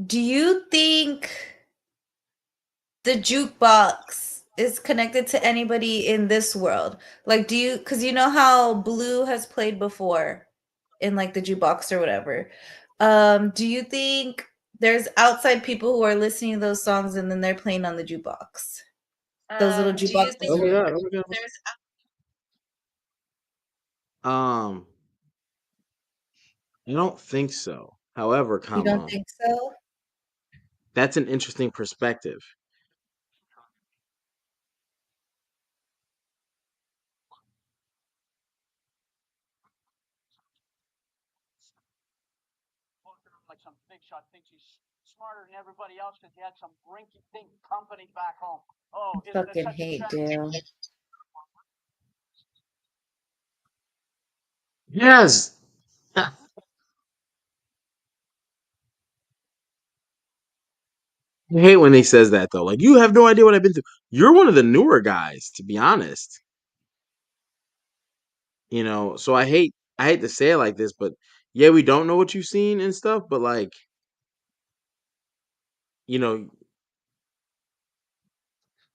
Do you think the jukebox is connected to anybody in this world? Like, because you know how Blue has played before in like the jukebox or whatever. Do you think there's outside people who are listening to those songs and then they're playing on the jukebox? Those little Do you jukeboxes. think Oh my god! Or Oh my god! there's I don't think so. However, you don't comma, think so? that's an interesting perspective. like some big shot thinks he's smarter than everybody else because he had some rinky dink company back home. Oh, isn't it Fucking such a hate tragedy? Dale. Yes. I hate when he says that though. Like, you have no idea what I've been through. You're one of the newer guys, to be honest. So I hate to say it like this, but yeah, we don't know what you've seen and stuff, but like, you know,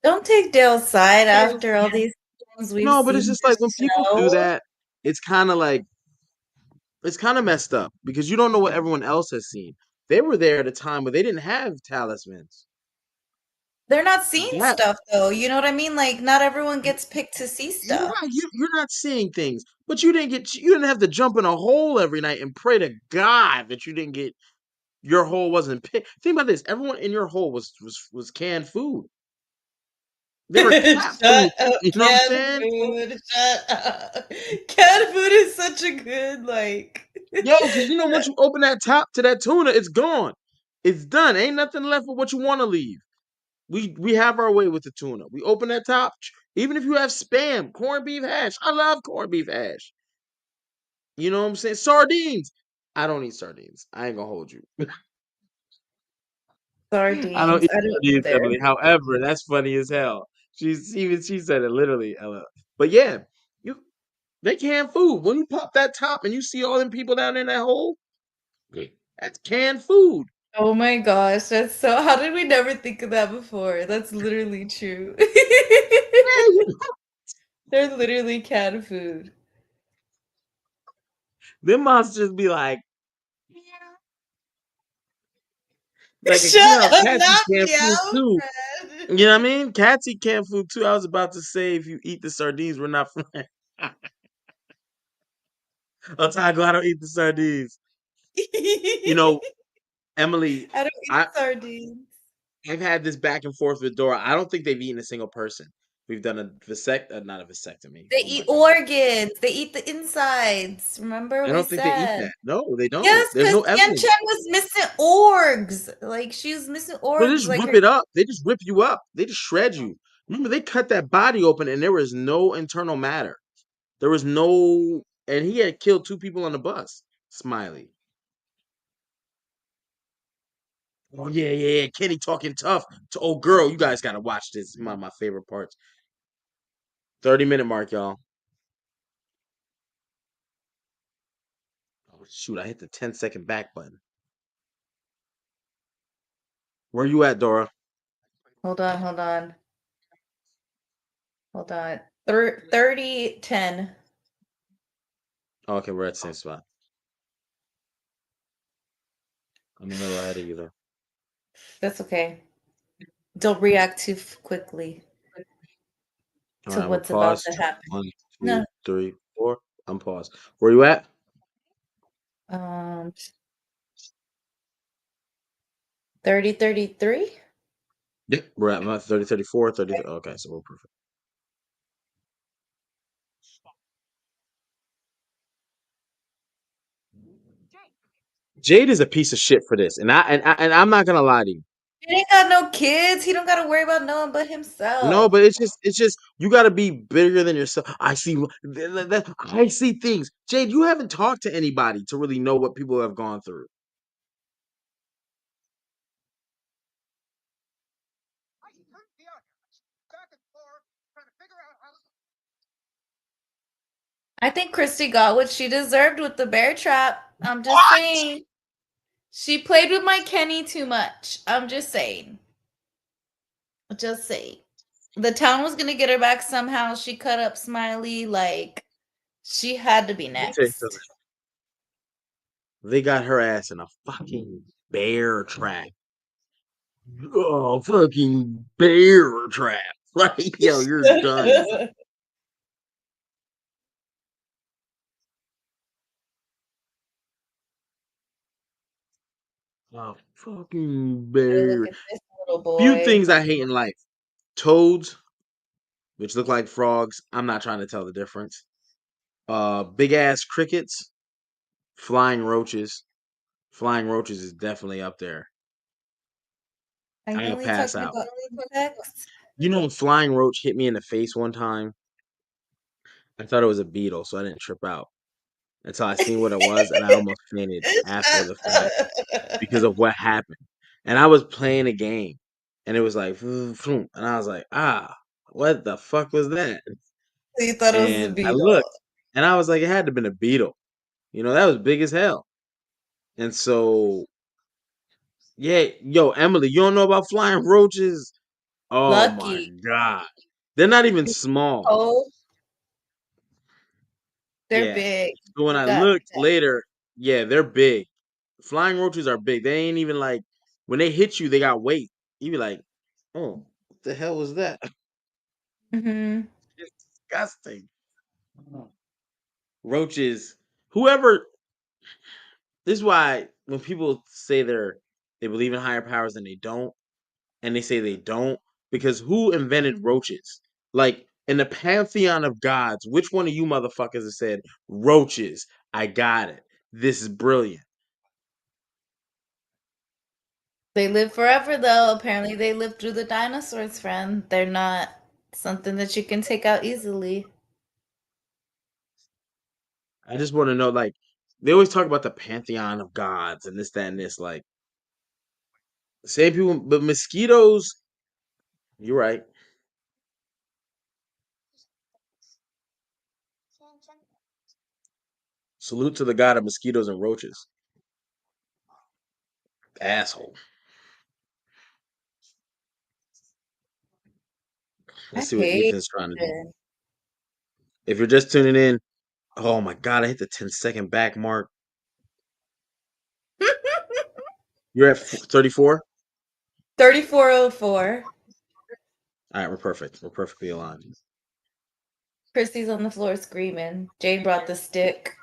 Don't take Dale's side after all these things we've no, but it's seen just like when this people do show. that, it's kind of like it's kind of messed up because you don't know what everyone else has seen. They were there at a time where they didn't have talismans. They're not seeing That stuff though. You know what I mean? Like not everyone gets picked to see you're stuff. right. You're not seeing things, but you didn't have to jump in a hole every night and pray to God that you didn't get your hole wasn't picked. Think about this: everyone in your hole was canned food. They were cat food. Shut up, You know what I'm canned saying? food. Shut up. Canned food is such a good like. Yo, because once you open that top to that tuna, it's gone. It's done. Ain't nothing left for what you want to leave. We have our way with the tuna. We open that top, even if you have spam, corned beef hash. I love corned beef hash. You know what I'm saying? Sardines. I don't eat sardines. I ain't gonna hold you. I don't Sardines. eat I don't sardines, either. Emily. However, that's funny as hell. She said it literally, Ella. But yeah, you they canned food. When you pop that top and you see all them people down in that hole, that's canned food. Oh my gosh, that's so how did we never think of that before? That's literally true. Yeah, They're literally canned food. them monsters be like a Shut up, cats eat not canned food meow, too. You Fred. know what I mean? Cats eat canned food too. I was about to say if you eat the sardines, we're not friends. Otago, I don't eat the sardines. You know, Emily, I don't eat I sardines. I've had this back and forth with Dora. I don't think they've eaten a single person. We've done not a vasectomy. They Oh my eat god. organs. They eat the insides. Remember I we don't think they eat said. that. No, they don't. Yes, There's because no Tian evidence. Chen was missing orgs. Like she was missing No, they orgs. just Like rip her. it up. They just rip you up. They just shred you. Remember, they cut that body open and there was no internal matter. There was no, and he had killed two people on the bus. Smiley. Oh yeah, yeah, yeah. Kenny talking tough to old girl. You guys gotta watch this. It's one of my favorite parts. 30-minute mark, y'all. Oh shoot, I hit the 10-second back button. Where you at, Dora? Hold on, hold on, hold on. 30, 10. Oh, okay, we're at the same spot. I'm a little ahead of you though. That's okay. Don't react too quickly All to right, we're what's about to paused. happen. One, No. 2, 3, 4. I'm paused. Where you at? Um, 30, 33. Yep, we're at my 30, 34, 30. Okay, so we're perfect. Jade is a piece of shit for this, and I'm not gonna lie to you. He ain't got no kids. He don't got to worry about no one but No, himself. but it's just you got to be bigger than yourself. I see things. Jade, you haven't talked to anybody to really know what people have gone through. I think Christy got what she deserved with the bear trap. I'm just What? saying. She played with my Kenny too much. I'm just saying. Just saying. The town was gonna get her back somehow. She cut up Smiley. Like, she had to be Let me tell you something. next. They got her ass in a fucking bear trap. Oh, fucking bear trap. Like, yo, you're done. A fucking Look bear. at this little Few boy. things I hate in life. Toads, which look like frogs. I'm not trying to tell the difference. Big ass crickets, flying roaches. Flying roaches is definitely up there. Are you I'll only pass talking out. about insects? You know, a flying roach hit me in the face one time. I thought it was a beetle, so I didn't trip out until I seen what it was, and I almost fainted after the fact because of what happened. And I was playing a game, and it was like, vroom, vroom, and I was like, what the fuck was that? You thought it was a And I beetle. looked, and I was like, it had to have been a beetle. You know, that was big as hell. And so, yeah, yo, Emily, you don't know about flying roaches? Oh my Lucky. god, they're not even small. Oh, they're Yeah. big. So when You I got looked later, yeah, they're big. Flying roaches are big. They ain't even like when they hit you, they got weight. You be like, oh, what the hell was that? hmm It's disgusting. Roaches, whoever. This is why when people say they believe in higher powers and they don't, and they say they don't, because who invented roaches? Like in the pantheon of gods, which one of you motherfuckers has said roaches? I got it. This is brilliant. They live forever, though. Apparently, they lived through the dinosaurs, friend. They're not something that you can take out easily. I just want to know, like, they always talk about the pantheon of gods and this, that, and this. Like, same people, but mosquitoes. You're right. Salute to the god of mosquitoes and roaches. Asshole. I Let's see what hate Ethan's trying to do. it. If you're just tuning in, oh my god, I hit the 10-second back mark. You're at 34. 3404. All right, we're perfect. We're perfectly aligned. Christy's on the floor screaming. Jade brought the stick.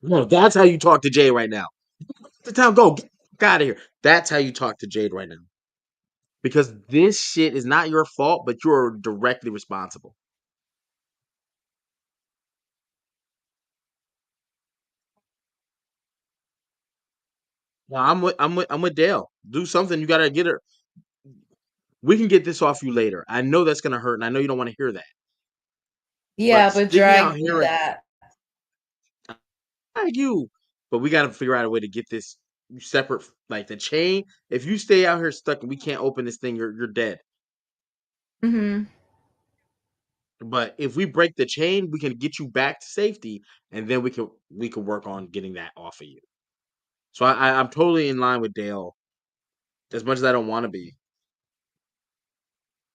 No, that's how you talk to Jade right now. The time go. Get out of here. That's how you talk to Jade right now. Because this shit is not your fault, but you're directly responsible. Well, I'm with Dale. Do something. You gotta get her. We can get this off you later. I know that's gonna hurt, and I know you don't want to hear that. Yeah, But but sticking drag out through here at that. you. But we gotta figure out a way to get this separate, like the chain. If you stay out here stuck and we can't open this thing, you're dead. hmm But if we break the chain, we can get you back to safety, and then we can work on getting that off of you. So I'm totally in line with Dale. As much as I don't want to be.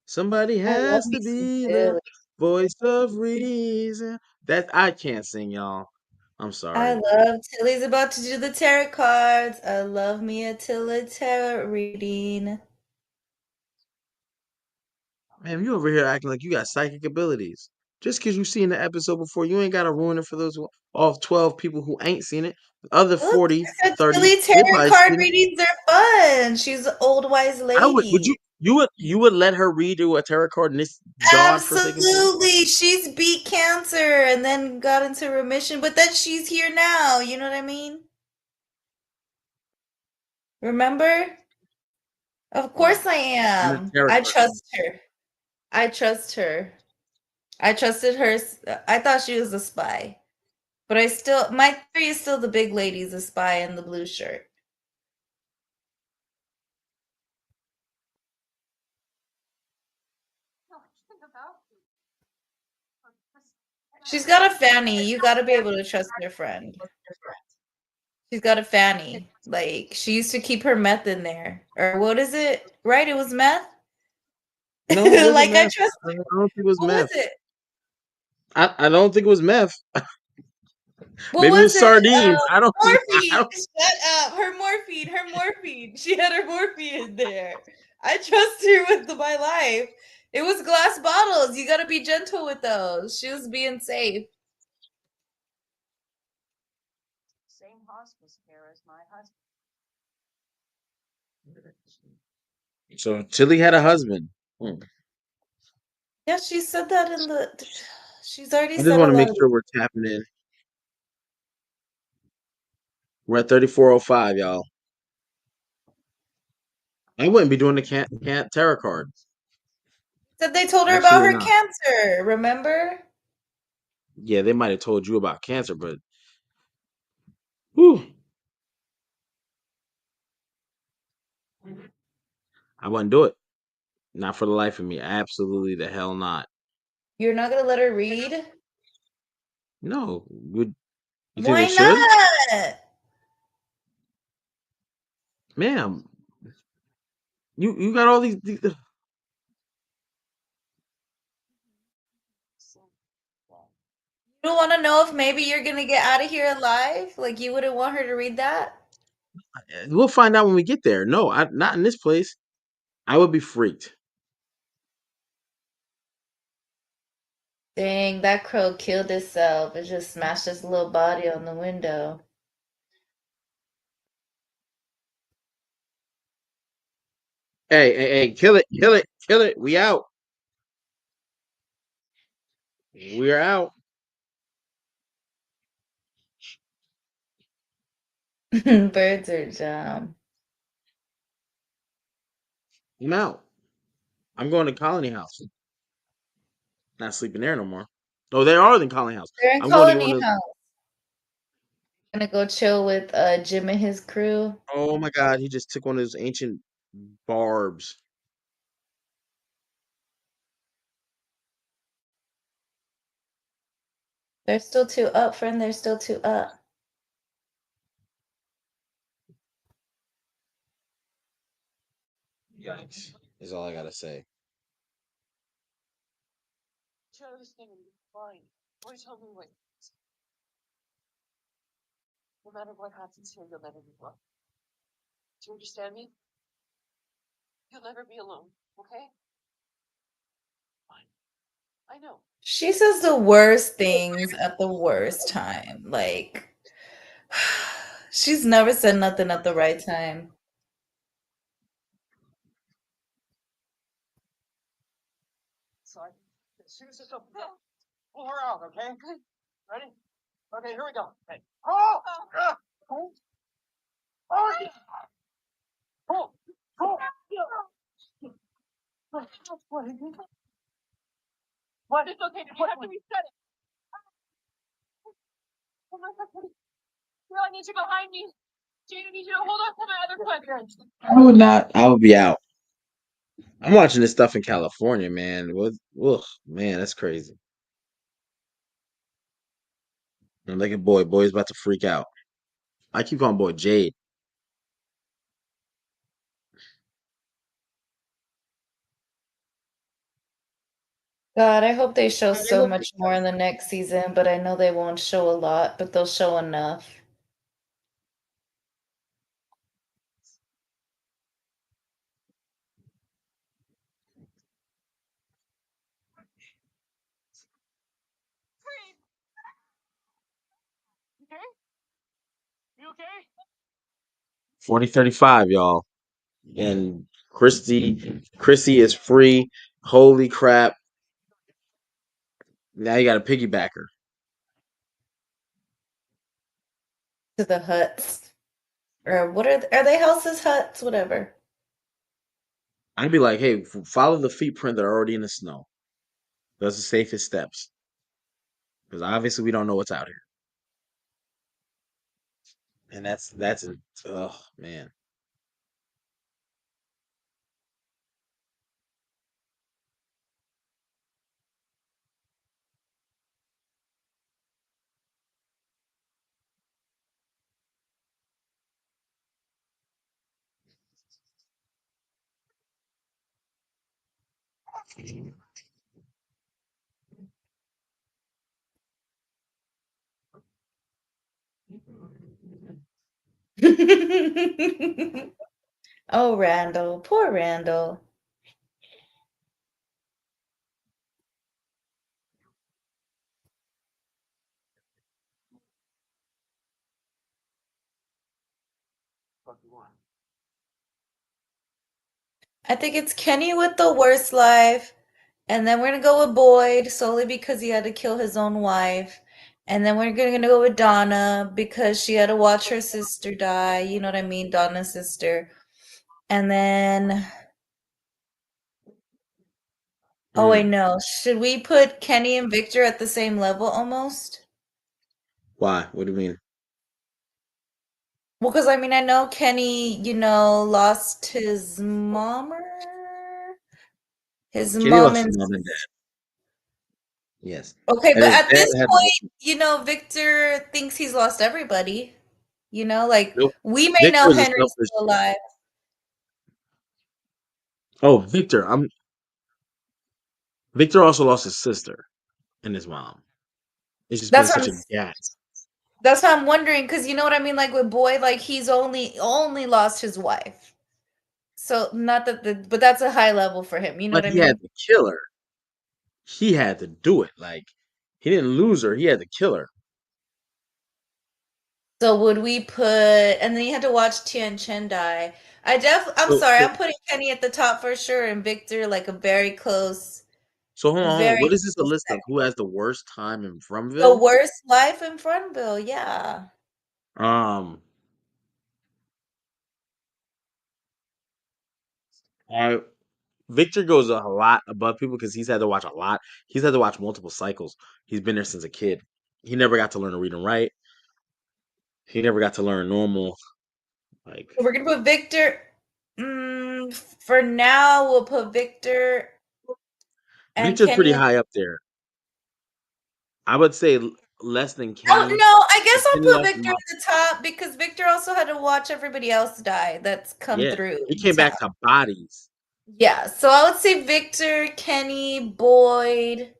Somebody I love has me to some be the Billy. voice of reason. That I can't sing, y'all. I'm I sorry. love Tilly's about to do the tarot cards. I love me a Tilla tarot reading. Man, you over here acting like you got psychic abilities. Just because you seen the episode before, you ain't got to ruin it for those all 12 people who ain't seen it. The other Look, 40, I said 30, Tilly they tarot probably card seen it. readings are fun. She's an old wise Would lady. you would let her read you a tarot card in this god-forsaken place? Absolutely. She's beat cancer and then got into remission, but then she's here now. You know what I mean? Remember? Of No. course I I'm a am. tarot I card. trust her. I trust her. I trusted her. I thought she was a spy. But my theory is still the big lady's a spy in the blue shirt. She's got a fanny. You got to be able to trust your friend. She's got a fanny. Like she used to keep her meth in there. Or what is it? Right? It was meth? No, it wasn't Like I meth. trust I don't think it was what was meth. it? I don't think it was meth. What Maybe it was was it? sardines. I don't know. I Morphine. don't Shut up. Her morphine. Her morphine. She had her morphine in there. I trust her with my life. It was glass bottles. You gotta be gentle with those. She was being safe. Same hospice care as my husband. So Chili had a husband. Yeah, she said that in the. She's already I just said want a to lot make of. sure we're tapping in. We're at 3405, y'all. I wouldn't be doing the can't tarot card. Said they told her about Absolutely her not. cancer. Remember? Yeah, they might have told you about cancer, but whew, I wouldn't do it. Not for the life of me. Absolutely the hell not. You're not gonna let her read? No. Would you think they Why should? not? Ma'am, you got all these You don't want to know if maybe you're gonna get out of here alive? Like you wouldn't want her to read that? we'll find out when we get there. No, not in this place. I would be freaked. Dang, that crow killed itself. It just smashed its little body on the window. Hey, kill it, kill it, kill it. We out. We're out. Birds are dumb. I'm out. I'm going to Colony House. Not sleeping there no more. Oh, they are in Colony House. They're in I'm going to get one Colony of those. House. Gonna go chill with Jim and his crew. Oh my God, he just took one of those ancient barbs. They're still too up, friend. They're still too up. Yikes. Is all I gotta say. Share this thing and be fine. Why tell me what? No matter what happens here, you'll never be alone. Do you understand me? You'll never be alone, okay? Fine. I know. She says the worst things at the worst time. Like, she's never said nothing at the right time. Sorry. As soon as this opens up, pull her out, okay? Ready? Okay, here we go. Okay. Oh! Pull! Oh! Pull! Pull! What? It's okay. You have to reset it. Oh my God. Girl, I need you behind me. Jane, I need you to hold on to my other foot. I would not. I would be out. I'm watching this stuff in California, man. What? Ugh, man, that's crazy. And look at boy. Boy's about to freak out. I keep calling boy Jade. God, I hope they show so much more in the next season, but I know they won't show a lot, but they'll show enough. You okay? You okay? 4035, y'all. And Chrissy is free. Holy crap. Now you got a piggybacker. To the huts. Or what are they houses, huts, whatever. I'd be like, hey, follow the feet print that are already in the snow. Those are the safest steps. Because obviously we don't know what's out here. And that's a oh man. Oh, Randall. Poor Randall. What do you want? I think it's Kenny with the worst life. And then we're gonna go with Boyd solely because he had to kill his own wife. And then we're gonna go with Donna because she had to watch her sister die. You know what I mean? Donna's sister. And then, oh wait, Mm. no. Should we put Kenny and Victor at the same level almost? Why? What do you mean? Well, because I mean, I know Kenny, lost his mom or his Kenny mom lost and his mom and dad. Yes. okay, And but his at dad this had point, Victor thinks he's lost everybody. Like nope. we may Victor know is a Henry's selfish. still alive. Oh, Victor also lost his sister and his mom. It's just been That's what such I'm a gap. that's what I'm wondering, because you know what I mean? Like with Boyd, like he's only lost his wife. So not that but that's a high level for him. You know But what I he mean? had to kill her. He had to do it. Like he didn't lose her. He had to kill her. So would we put and then you had to watch Tian Chen die. I'm So, sorry, so, I'm putting Kenny at the top for sure and Victor like a very close, so hold on, hold on. very What is this a close list of second. who has the worst time in The Frumville? worst life in Frontville, yeah. Um, I Victor goes a lot above people because he's had to watch a lot. He's had to watch multiple cycles. He's been there since a kid. He never got to learn to read and write. He never got to learn normal. Like We're gonna put Victor. For now, we'll put Victor and Victor's pretty Kenny. high up there. I would say less than Oh Kenny. no, I guess But Kenny I'll put lost his Victor mom. at the top because Victor also had to watch everybody else die that's come Yeah, through he in came town. back to bodies. Yeah, so I would say Victor, Kenny, Boyd,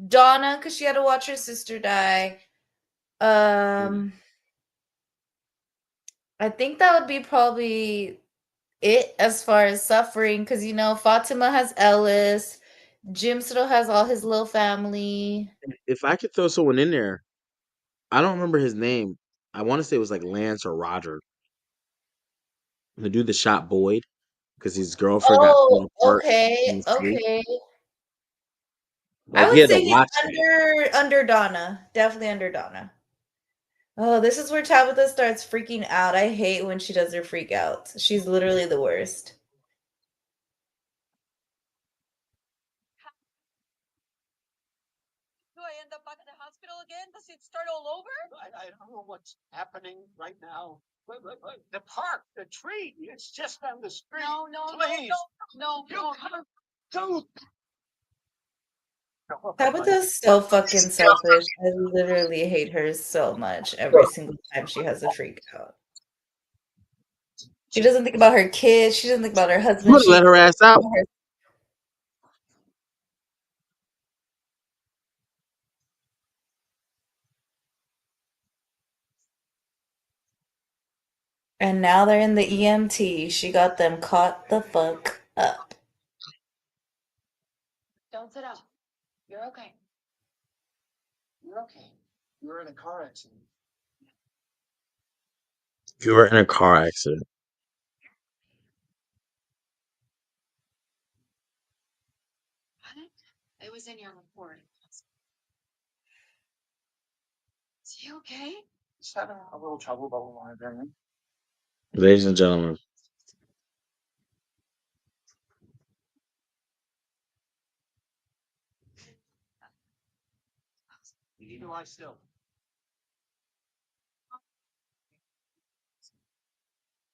Donna, because she had to watch her sister die. Mm. I think that would be probably it as far as suffering, because Fatima has Ellis, Jim still has all his little family. If I could throw someone in there, I don't remember his name. I want to say it was like Lance or Roger. The dude that shot Boyd because his girlfriend got Oh, torn apart in okay, the street. okay. I Like he would had to say he's watch that. under Donna. Definitely under Donna. Oh, this is where Tabitha starts freaking out. I hate when she does her freak outs. She's literally the worst. Do I end up back at the hospital again? Does it start all over? I don't know what's happening right now. Wait, the park, the tree, it's just down the street. No, Please. no. You can't do Tabitha's so fucking selfish. I literally hate her so much every single time she has a freak out. She doesn't think about her kids. She doesn't think about her You husband. would have let her ass out. And now they're in the EMT. She got them caught the fuck up. Don't sit up. You're okay. You're okay. You're in a car accident. You were in a car accident. What? It was in your report. Is he okay? He's having a little trouble, but we want to bring him. Ladies and gentlemen, You need to lie still.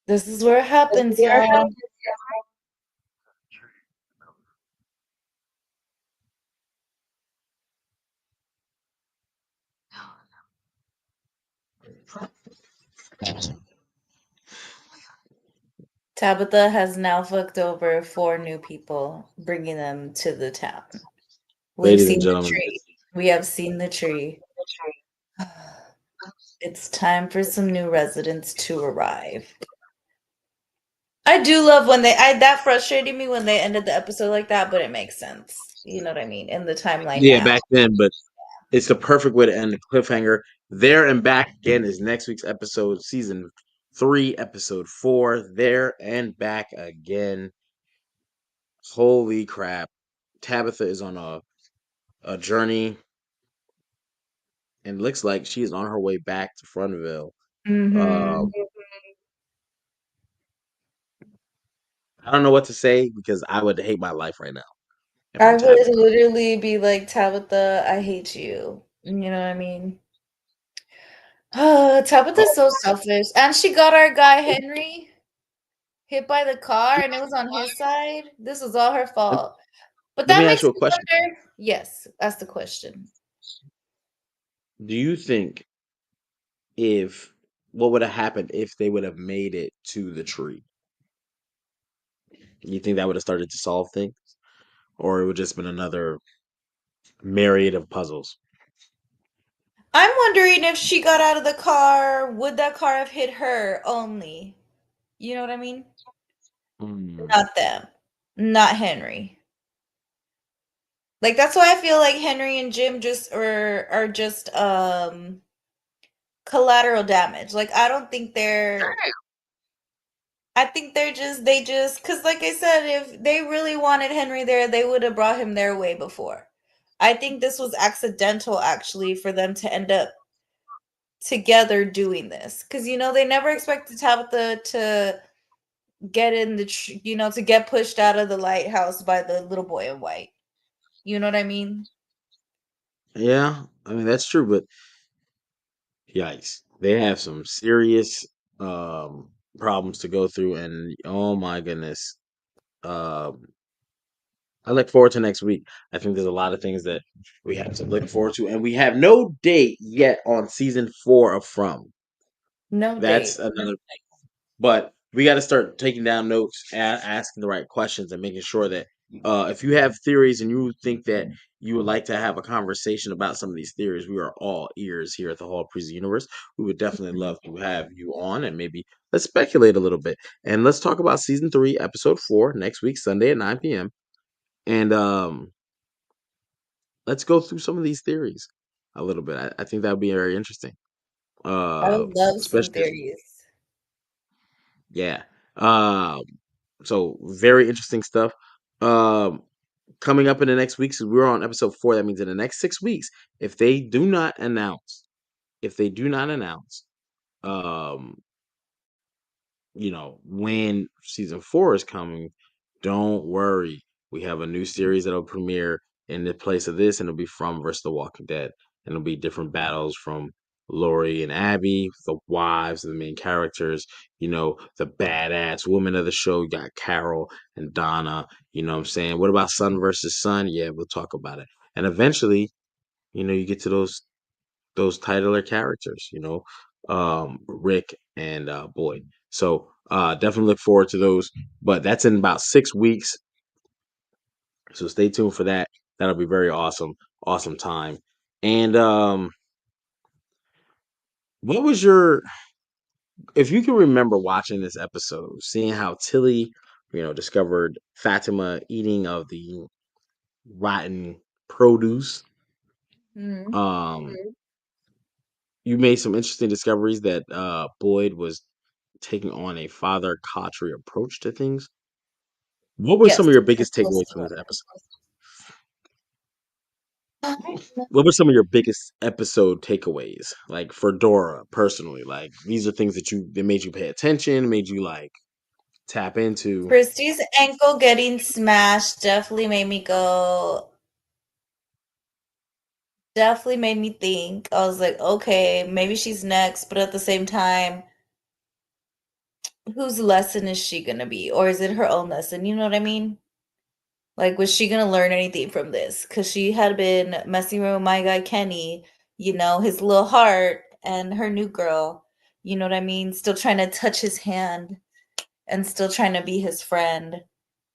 This is where it happens, y'all. Tabitha has now fucked over 4 new people, bringing them to the town. We've Ladies seen and the gentlemen, tree. We have seen the tree. It's time for some new residents to arrive. I do love when that frustrated me when they ended the episode like that, but it makes sense. You know what I mean? In the timeline yeah, now. back then, but it's the perfect way to end the cliffhanger. There and Back Again is next week's episode, season 3, episode 4. There and Back Again. Holy crap. Tabitha is on a journey and looks like she is on her way back to Frontville. Mhm. I don't know what to say because I would hate my life right now if I I'm would Tabitha. literally be like, Tabitha, I hate you. You know what I mean? Tabitha's so selfish. And she got our guy Henry hit by the car and it was on his side. This was all her fault. But Let me that ask makes you a me question. wonder. Yes, that's the question. Do you think if what would have happened if they would have made it to the tree? You think that would have started to solve things? Or it would just been another myriad of puzzles? I'm wondering if she got out of the car, would that car have hit her only? You know what I mean? Mm. Not them. Not Henry. Like that's why I feel like Henry and Jim just are just collateral damage. Like I don't think I think they just cuz like I said if they really wanted Henry there, they would have brought him their way before. I think this was accidental actually for them to end up together doing this cuz you know they never expected Tabitha to get in to get pushed out of the lighthouse by the little boy in white. You know what I mean? Yeah, I mean that's true, but yikes. They have some serious um problems to go through and oh my goodness. Um I look forward to next week. I think there's a lot of things that we have to look forward to and we have no date yet on season 4 of From. No That's date. another but we got to start taking down notes and asking the right questions and making sure that if you have theories and you think that you would like to have a conversation about some of these theories, we are all ears here at the Hall of Prison Universe. We would definitely love to have you on and maybe let's speculate a little bit and let's talk about season 3, episode 4 next week, Sunday at 9 p.m. And let's go through some of these theories a little bit. I think that would be very interesting. I would love some Especially, theories. yeah. Um, So very interesting stuff. Um, coming up in the next weeks, we're on episode 4. That means in the next 6 weeks, if they do not announce, if they do not announce, um, when season 4 is coming, don't worry. We have a new series that'll premiere in the place of this, and it'll be From versus The Walking Dead. And it'll be different battles from Lori and Abby, the wives of the main characters, the badass woman of the show. You got Carol and Donna, you know what I'm saying? What about Son versus Son? Yeah, we'll talk about it. And eventually, you get to those titular characters, Rick and Boyd. So definitely look forward to those. But that's in about 6 weeks. So stay tuned for that. That'll be very awesome. Awesome time. And what was your if you can remember watching this episode, seeing how Tilly, discovered Fatima eating of the rotten produce. Mhm. Um you made some interesting discoveries that Boyd was taking on a Father Khatri approach to things. What were Yes, some of your I biggest takeaways posted from on this episode? it. What were some of your biggest episode takeaways? Like for Dora personally, like these are things that made you pay attention, made you like tap into. Christy's ankle getting smashed definitely made me think. I was like, okay, maybe she's next, but at the same time, whose lesson is she gonna be? Or is it her own lesson? You know what I mean? Like, was she gonna learn anything from this? Because she had been messing around with my guy Kenny, his little heart, and her new girl, you know what I mean? Still trying to touch his hand and still trying to be his friend,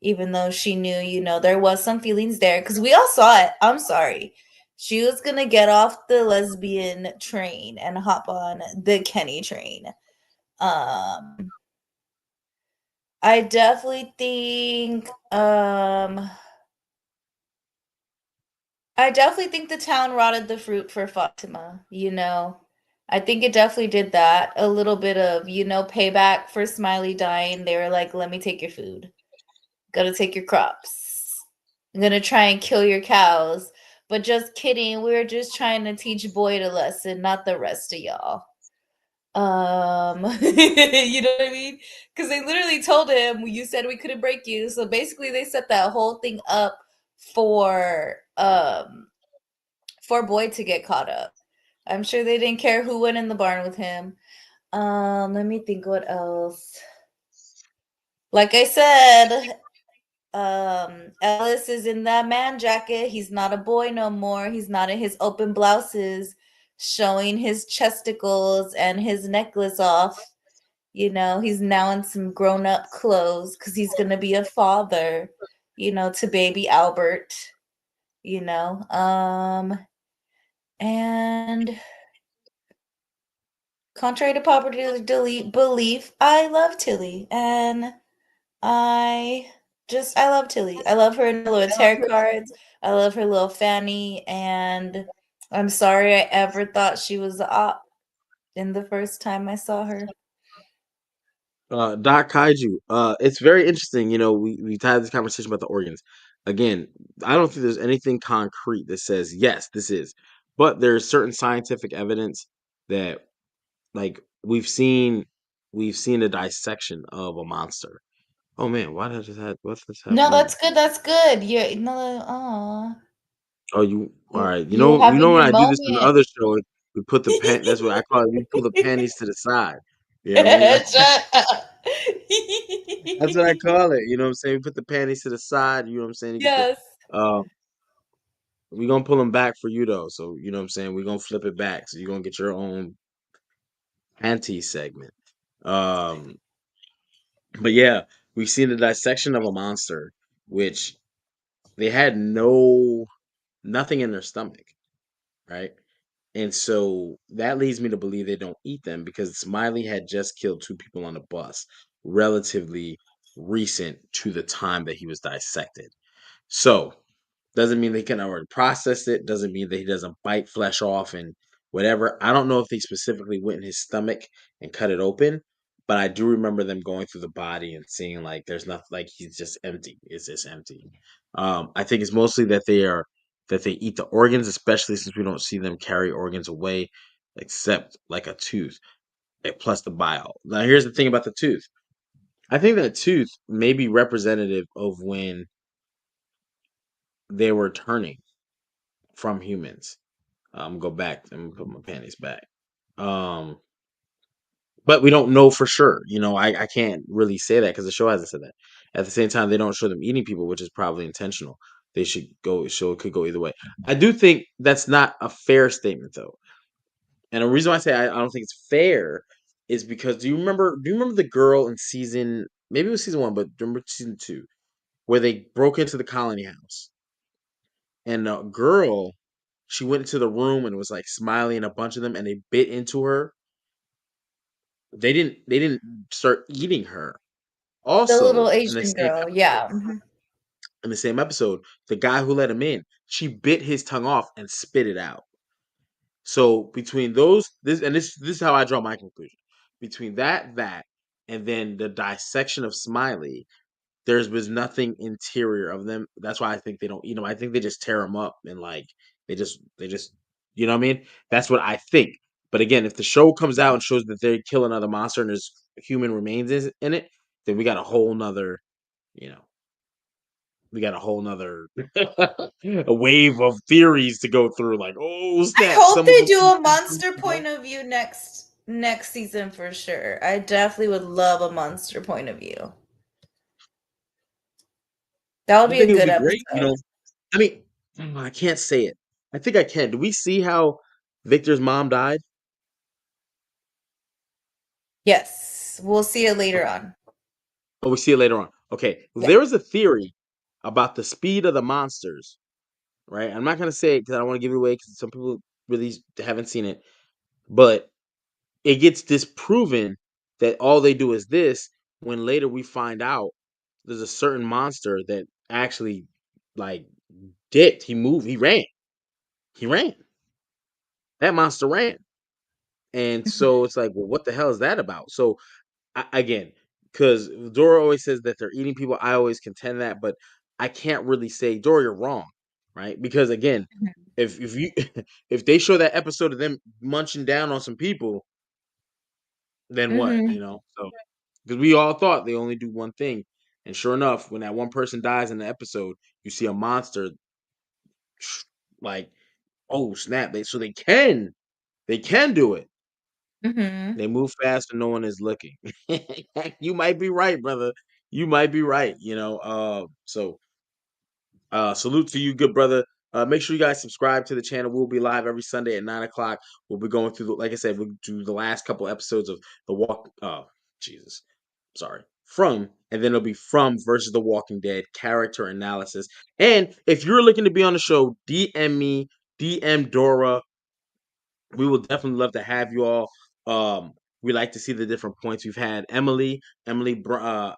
even though she knew, you know, there was some feelings there because we all saw it. I'm sorry. She was gonna get off the lesbian train and hop on the Kenny train. I definitely think the town rotted the fruit for Fatima, you know. I think it definitely did that. A little bit of, you know, payback for Smiley dying. They were like, let me take your food. Gotta take your crops. I'm gonna try and kill your cows. But just kidding, we were just trying to teach Boyd a lesson, not the rest of y'all. You know what I mean? Because they literally told him, you said we couldn't break you. So basically they set that whole thing up for Boyd to get caught up. I'm sure they didn't care who went in the barn with him. Let me think what else. Like I said, Ellis is in that man jacket. He's not a boy no more. He's not in his open blouses showing his chesticles and his necklace off. You know, he's now in some grown-up clothes because he's gonna be a father, you know, to baby Albert, you know. And contrary to popular belief, I love Tilly, and I love Tilly. I love her little tarot cards. I love her little fanny, and I'm sorry I ever thought she was the op in the first time I saw her. Doc Kaiju. It's very interesting. You know, we had this conversation about the organs. Again, I don't think there's anything concrete that says yes, this is, but there's certain scientific evidence that, like, we've seen a dissection of a monster. Oh man, why did this have? What's this No, happening? that's good. That's good. You no, aw. Oh, you all right? You You know, having when your I do this in the moment. other show, we put the pan. That's what I call it. We pull the panties to the side. You know what I mean? Shut up. That's what I call it. You know what I'm saying? We put the panties to the side. You know what I'm saying? You get the Yes. uh, we gonna pull them back for you though. So you know what I'm saying? We're gonna flip it back. So you're gonna get your own panty segment. Um, but yeah, we've seen the dissection of a monster, which they had nothing in their stomach, right? And so that leads me to believe they don't eat them because Smiley had just killed two people on a bus, relatively recent to the time that he was dissected. So doesn't mean they can already process it. Doesn't mean that he doesn't bite flesh off and whatever. I don't know if they specifically went in his stomach and cut it open, but I do remember them going through the body and seeing like there's nothing, like he's just empty. It's just empty. I think it's mostly that they eat the organs, especially since we don't see them carry organs away, except like a tooth, plus the bile. Now here's the thing about the tooth. I think that tooth may be representative of when they were turning from humans. Go back. I'm gonna put my panties back. Um, but we don't know for sure. You know, I can't really say that because the show hasn't said that. At the same time, they don't show them eating people, which is probably intentional. They should go. Show it could go either way. I do think that's not a fair statement though, and the reason why I say I don't think it's fair is because do you remember? Do you remember the girl in season? Maybe it was season 1, but remember season 2 where they broke into the colony house and the girl, she went into the room and was like smiling, a bunch of them, and they bit into her. They didn't start eating her. The little Also, Asian girl. Yeah. Mhm. in the same episode, the guy who let him in, she bit his tongue off and spit it out. So between those, this is how I draw my conclusion. Between that, and then the dissection of Smiley, there was nothing interior of them. That's why I think they don't eat them. I think they just tear them up and like they just you know what I mean? That's what I think. But again, if the show comes out and shows that they kill another monster and there's human remains in it, then we got a whole nother, you know, we got a whole nother a wave of theories to go through. Like, oh I snap! hope Some of they them, do a monster point of view next season for sure. I definitely would love a monster point of view. That would I be a think it would good be great. You episode. know, I mean, I can't say it. I think I can. Do we see how Victor's mom died? Yes. We'll see it later on. Oh, we see it later on. Okay, Yeah. there is a theory about the speed of the monsters, right? I'm not gonna say it because I don't want to give it away because some people really haven't seen it, but it gets disproven that all they do is this. When later we find out there's a certain monster that actually like dipped. He moved. He ran. He ran. That monster ran. And Mhm. so it's like, well, what the hell is that about? So again, because Dora always says that they're eating people, I always contend that, but I can't really say Dora, you're wrong, right? Because again, Mhm. if you if they show that episode of them munching down on some people, then what? Mhm. So because we all thought they only do one thing, and sure enough, when that one person dies in the episode, you see a monster like, oh snap! They can do it. Mhm. They move fast and no one is looking. You might be right, brother. You might be right. So salute to you, good brother. Make sure you guys subscribe to the channel. We'll be live every Sunday at 9 o'clock. We'll be going through, like I said, we'll do the last couple episodes of the walk. Jesus, sorry. And then it'll be From versus The Walking Dead character analysis. And if you're looking to be on the show, DM me, DM Dora. We will definitely love to have you all. We like to see the different points we've had. I'm about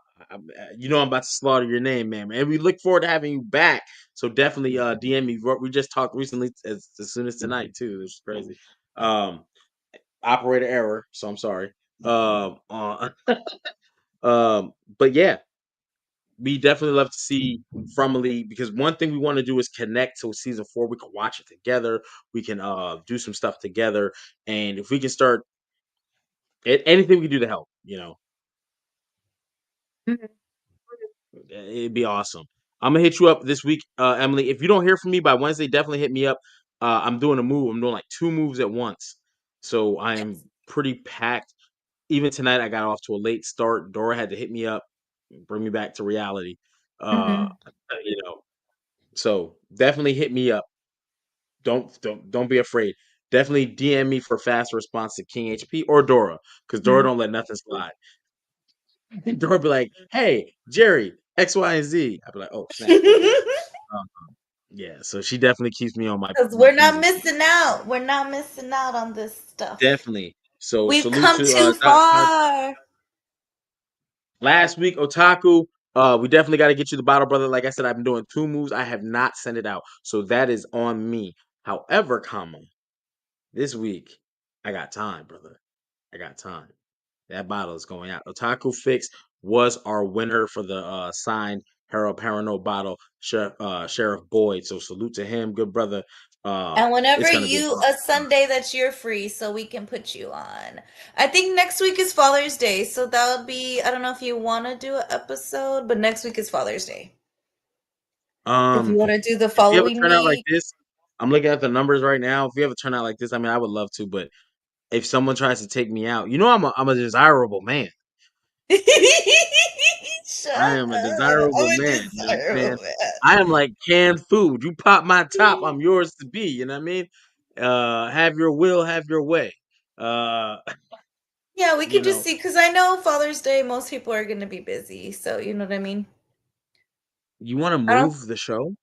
to slaughter your name, man. And we look forward to having you back. So definitely DM me. We just talked recently, as soon as tonight too. It's crazy. Um, Operator error. So I'm sorry. But yeah, we definitely love to see Fromily because one thing we want to do is connect to season 4. We can watch it together. We can do some stuff together, and if we can start anything we can do to help, Mhm. it'd be awesome. I'm gonna hit you up this week, Emily. If you don't hear from me by Wednesday, definitely hit me up. I'm doing a move. I'm doing like 2 moves at once, so I am Yes. pretty packed. Even tonight, I got off to a late start. Dora had to hit me up, bring me back to reality. Uh, Mhm. you know, so definitely hit me up. Don't be afraid. Definitely DM me for fast response to King HP or Dora, because Dora Mhm. don't let nothing slide. Dora be like, "Hey, Jerry, X, Y, and Z." I be like, "Oh snap, okay." Um, yeah, so she definitely keeps me on my Because my we're not p's and q's. missing out. We're not missing out on this stuff. Definitely. So We've salute come to too Doc Hud. far. Last week, Otaku. We definitely got to get you the bottle, brother. Like I said, I've been doing 2 moves. I have not sent it out, so that is on me. However, this week I got time, brother. I got time. That bottle is going out. Otaku Fix was our winner for the signed Harold Parano bottle, Sheriff Boyd. So salute to him, good brother. And whenever It's gonna be a you fun. a Sunday that you're free, so we can put you on. I think next week is Father's Day, so that would be. I don't know if you want to do an episode, but next week is Father's Day. If you Um, want to do the if you ever following turn out like week, this, I'm looking at the numbers right now. If you ever turn out like this, I mean, I would love to, but if someone tries to take me out, I'm a desirable man. shut I am a up. desirable I'm a man. You know what I'm saying? desirable man. I am like canned food. You pop my top, I'm yours to be. You know what I mean? Have your will, have your way. Uh, Yeah, we you could just know, see because I know Father's Day, most people are going to be busy. So, you know what I mean? you want to I don't, move the show?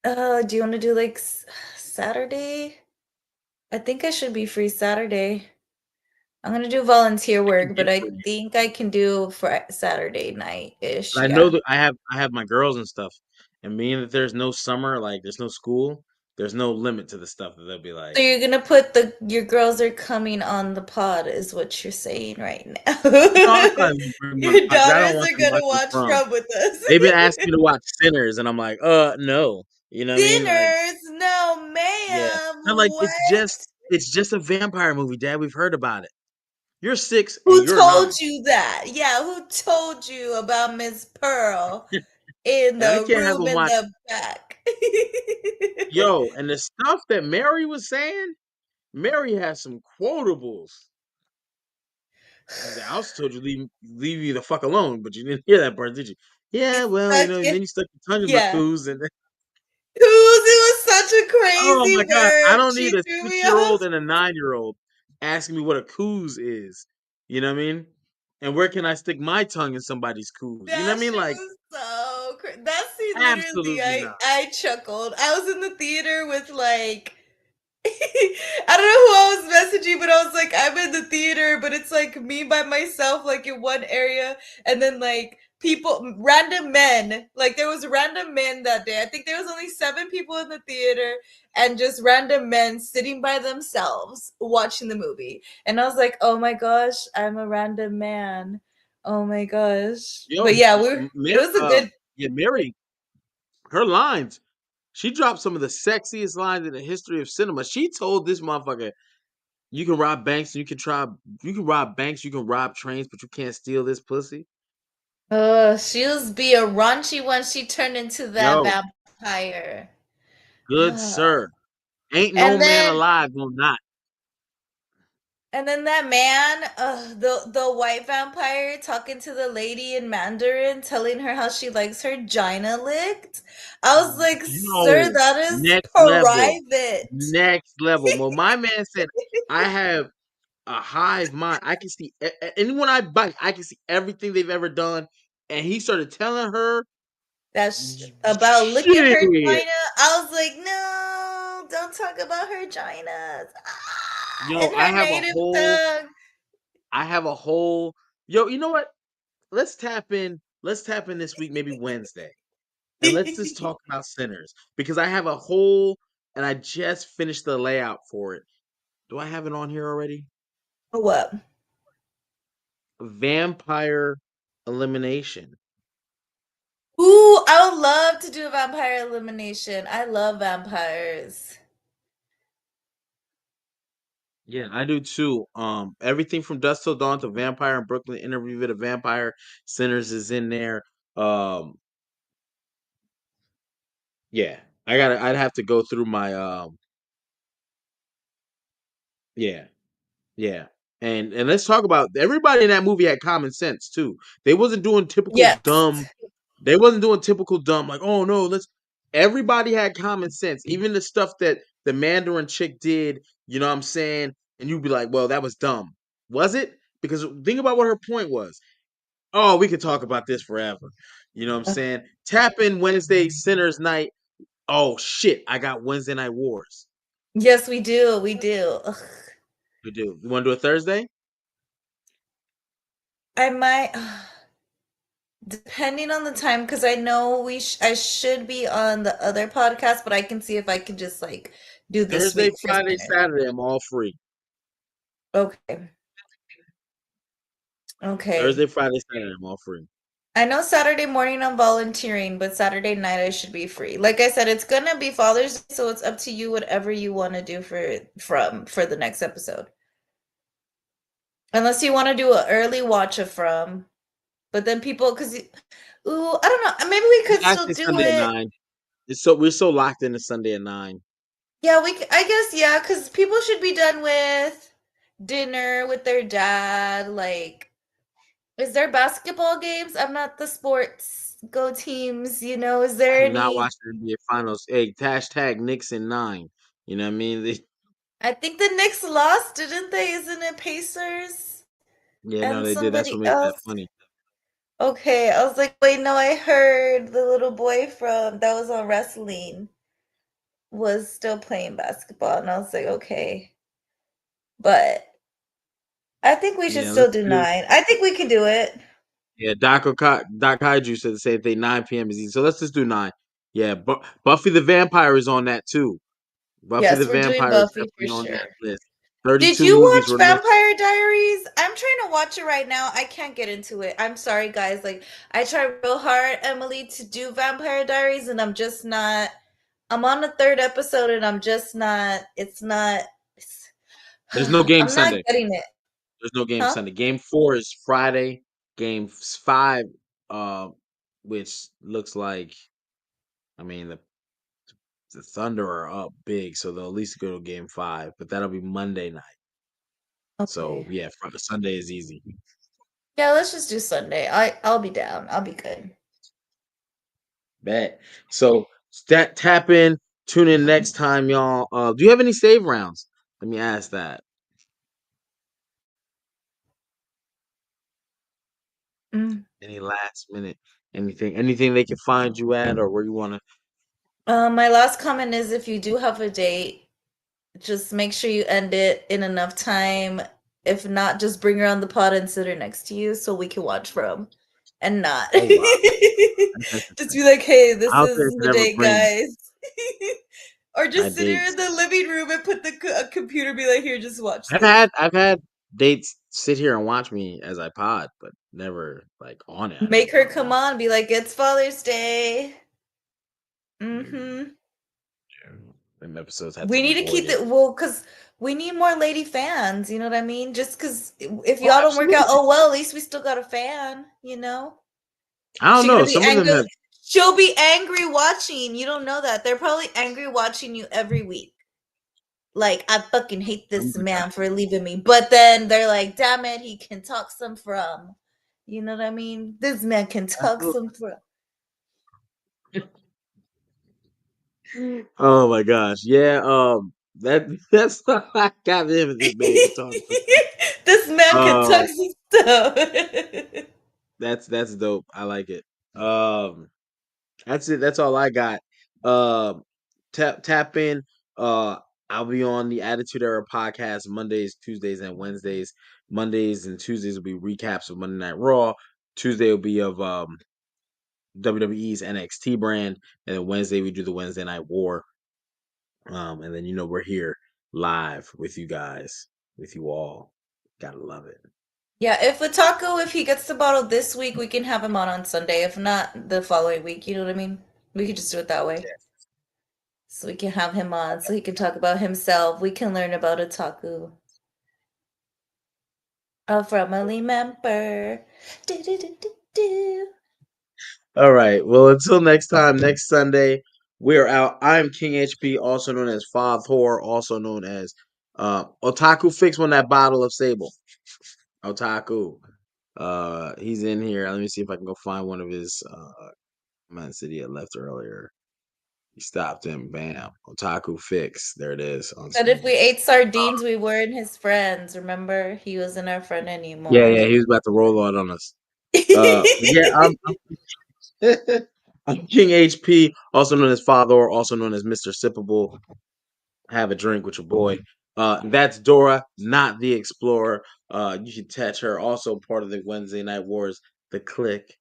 do you want to do like Saturday? I think I should be free Saturday. I'm going to do volunteer I can work, get but I with you. think I can do for Saturday night-ish. I know Yeah. that I have my girls and stuff, and being that there's no summer, like there's no school, there's no limit to the stuff that they'll be So like. you're going to put your girls are coming on the pod is what you're saying right now. No, I'm probably gonna bring them on Your because I don't daughters want are them going to watching watch From. From with us. They've been asking me to watch Sinners, and I'm like, no. You know what I mean? Like, Sinners? No, yeah. ma'am. They're like, What? it's just a vampire movie, Dad. We've heard about it. You're 6 and Who you're told 9. you that? Yeah, who told you about Miss Pearl in And I the can't have room them in watch. the back? Yo, and the stuff that Mary was saying, Mary has some quotables. She's like, I also told you leave you the fuck alone, but you didn't hear that part, did you? Yeah, It's well, such and a then you stuck your tongue in my yeah. coos, and It was such a oh crazy my god, I word. don't need She a threw me 6-year-old off. and a 9-year-old asking me what a coos is. You know what I mean? And where can I stick my tongue in somebody's coos? You know what That I mean? shit Like, was so that scene literally absolutely I not. I chuckled. I was in the theater with like I don't know who I was messaging, but I was like, I'm in the theater, but it's like me by myself, like in one area, and then like people, random men. Like there was random men that day. I think there was only 7 people in the theater, and just random men sitting by themselves watching the movie. And I was like, oh my gosh, I'm a random man. Oh my gosh. Yo, But yeah, it was a good. Mary, her lines. She dropped some of the sexiest lines in the history of cinema. She told this motherfucker, "You can rob banks, and you can rob banks, you can rob trains, but you can't steal this pussy." She was be a raunchy when she turned into that Yo, vampire. good sir. Ain't no And man then alive will not. that man, the white vampire talking to the lady in Mandarin, telling her how she likes her gina licked. I was like, sir, Yo, that is next level. private. Next level. Well, my man said, I have a hive mind. I can see anyone I bite, I can see everything they've ever done. And he started telling her, That's about licking her shit. gina. I was like, no, don't talk about her ginas. Yo, In her native tongue. I have a whole, yo, you know what? Let's tap in. Let's tap in this week, maybe Wednesday. And let's just talk about Sinners. Because I have a whole, and I just finished the layout for it. Do I have it on here already? What? Vampire elimination. Ooh, I would love to do a vampire elimination. I love vampires. Yeah, I do too. Everything from Dust Till Dawn to Vampire in Brooklyn, Interview with a Vampire, Sinners is in there. Um, yeah, I'd have to go through my yeah, yeah. And let's talk about everybody in that movie had common sense too. They wasn't doing typical Yes. dumb. They wasn't doing typical dumb like, oh no, let's. Everybody had common sense. Even the stuff that the Mandarin chick did, you know what I'm saying? And you'd be like, well, that was dumb. Was it? Because think about what her point was. Oh, we could talk about this forever. You know what I'm saying? Tap in Wednesday Sinners Night. Oh shit, I got Wednesday Night Wars. Yes, we do. We do. Ugh. We do. You want to do a Thursday? I might, depending on the time, because I know I should be on the other podcast, but I can see if I can just like do this Thursday, week for Friday, Sinners. Saturday, I'm all free. Okay. Okay. Thursday, Friday, Saturday, I'm all free. I know Saturday morning I'm volunteering, but Saturday night I should be free. Like I said, it's gonna be Father's Day, so it's up to you whatever you want to do for the next episode. Unless you want to do an early watch of From, but then people, because ooh, I don't know. Maybe we could still Actually, do Sunday at it. 9. It's so we're so locked into Sunday at 9. Yeah, I guess, yeah, because people should be done with dinner with their dad. Like, is there basketball games? I'm not the sports go teams, is I there do not any? watch the NBA Finals. Hey, hashtag Knicks in 9. You know what I mean? I think the Knicks lost, didn't they? Isn't it Pacers Yeah, no, and they did. That's somebody what makes that else? funny. Okay, I was like, wait, no, I heard the little boy from that was on wrestling was still playing basketball, and I was like, okay, but I think we should Yeah, still let's do do. 9. I think we can do it. Yeah, Doc Kaiju said the same thing. 9 p.m. is easy. So let's just do 9. Yeah, Buffy the Vampire is on that too. Buffy the Yes, we're doing Vampire is Buffy for definitely on that sure. list. Did 32 you movies watch were listed. Vampire Diaries? I'm trying to watch it right now. I can't get into it. I'm sorry, guys. Like, I tried real hard, Emily, to do Vampire Diaries, and I'm just not. I'm on the 3rd episode, and I'm just not. It's not. There's no game I'm not Sunday. getting it. There's no game Huh? Sunday. Game 4 is Friday. Game 5, which looks like, I mean, the Thunder are up big, so they'll at least go to game 5, but that'll be Monday night. So Okay. yeah, Sunday is easy. Yeah, let's just do Sunday. I'll be down. I'll be good. Bet. So tap in, tune in next time, y'all. Do you have any save rounds? Let me ask that. Mm. Any last minute, anything they can find you at, or where you want to? My last comment is if you do have a date, just make sure you end it in enough time. If not, just bring her on the pod and sit her next to you so we can watch from and not. Oh wow, that's Just interesting. be like, hey, this I'll say is if my it ever date, brings guys. Or my just sit her in dates. the living room and put the computer, be like, here, just watch I've this. had I've had dates sit here and watch me as I pod, but never like on it. I Make never her got come on. on, be like, it's Father's Day. Mm-hmm. Them episodes have to We be need to keep voided. it well, because we need more lady fans, you know what I mean? Just because if Oh, y'all don't work out, absolutely. oh well, at least we still got a fan, you know? I don't She know. gonna be Some of them angry. have. She'll be angry watching. You don't know that. They're probably angry watching you every week. Like, I fucking hate Oh this my God. man for leaving me. But then they're like, damn it, he can talk some from. You know what I mean? This man can talk Absolutely. some from. Oh my gosh. Yeah. That's all I got him and this man can talk. This man can talk Um. some stuff. That's dope. I like it. That's it. That's all I got. Um, tap in. Uh, I'll be on the Attitude Era podcast Mondays, Tuesdays, and Wednesdays. Mondays and Tuesdays will be recaps of Monday Night Raw. Tuesday will be of WWE's NXT brand, and then Wednesday we do the Wednesday Night War. And then we're here live with you guys, with you all. Gotta love it. Yeah, if Otaku, if he gets the bottle this week, we can have him on Sunday. If not, the following week. You know what I mean? We could just do it that way. So we can have him on, so he can talk about himself. We can learn about Otaku. A family member. Do, do, do, do, do. All right. Well, until next time, next Sunday, we're out. I'm King HP, also known as Father Thor, also known as Otaku Fix on that bottle of Sable. Otaku. He's in here. Let me see if I can go find one of his Man City had left earlier. He stopped him. Bam. Otaku Fix. There it is on But if screen. we ate sardines, we weren't his friends. Remember? He wasn't our friend Yeah, anymore. yeah, he was about to roll out on us. Yeah, I'm King HP, also known as Father, also known as Mr. Sippable. Have a drink with your boy. That's Dora, not the Explorer. You should catch her. Also part of the Wednesday Night Wars, the Click.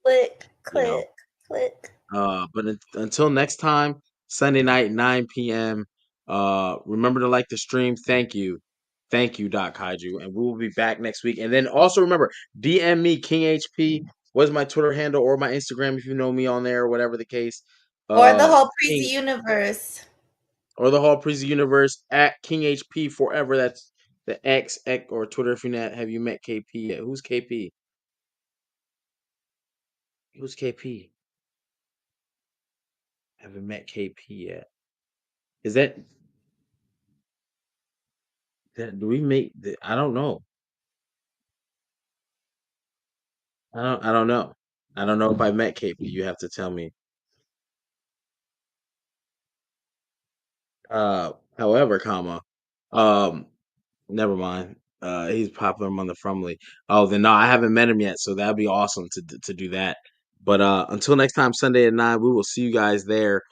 Click, You know. click, click. But until next time, Sunday night, 9 p.m. Remember to like the stream. Thank you. Thank you, Doc Kaiju. And we will be back next week. And then also remember, DM me, King HP. What's my Twitter handle or my Instagram if you know me on there or whatever the case. Or the whole King Preezy universe. or the Hall Prezi Universe at King HP forever. That's the X or Twitter if you're not. Have you met KP yet? Who's KP? Who's KP? Haven't met KP yet. Is that do we make? I don't know. I don't know. I don't know if I met KP. You have to tell me. However, comma, um, never mind. He's popular among the Frumly. Oh, then no, I haven't met him yet, so that'd be awesome to do that. But until next time, Sunday at 9, we will see you guys there.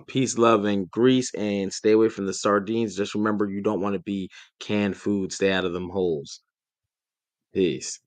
Peace, love, and grease, and stay away from the sardines. Just remember, you don't want to be canned food. Stay out of them holes. Peace.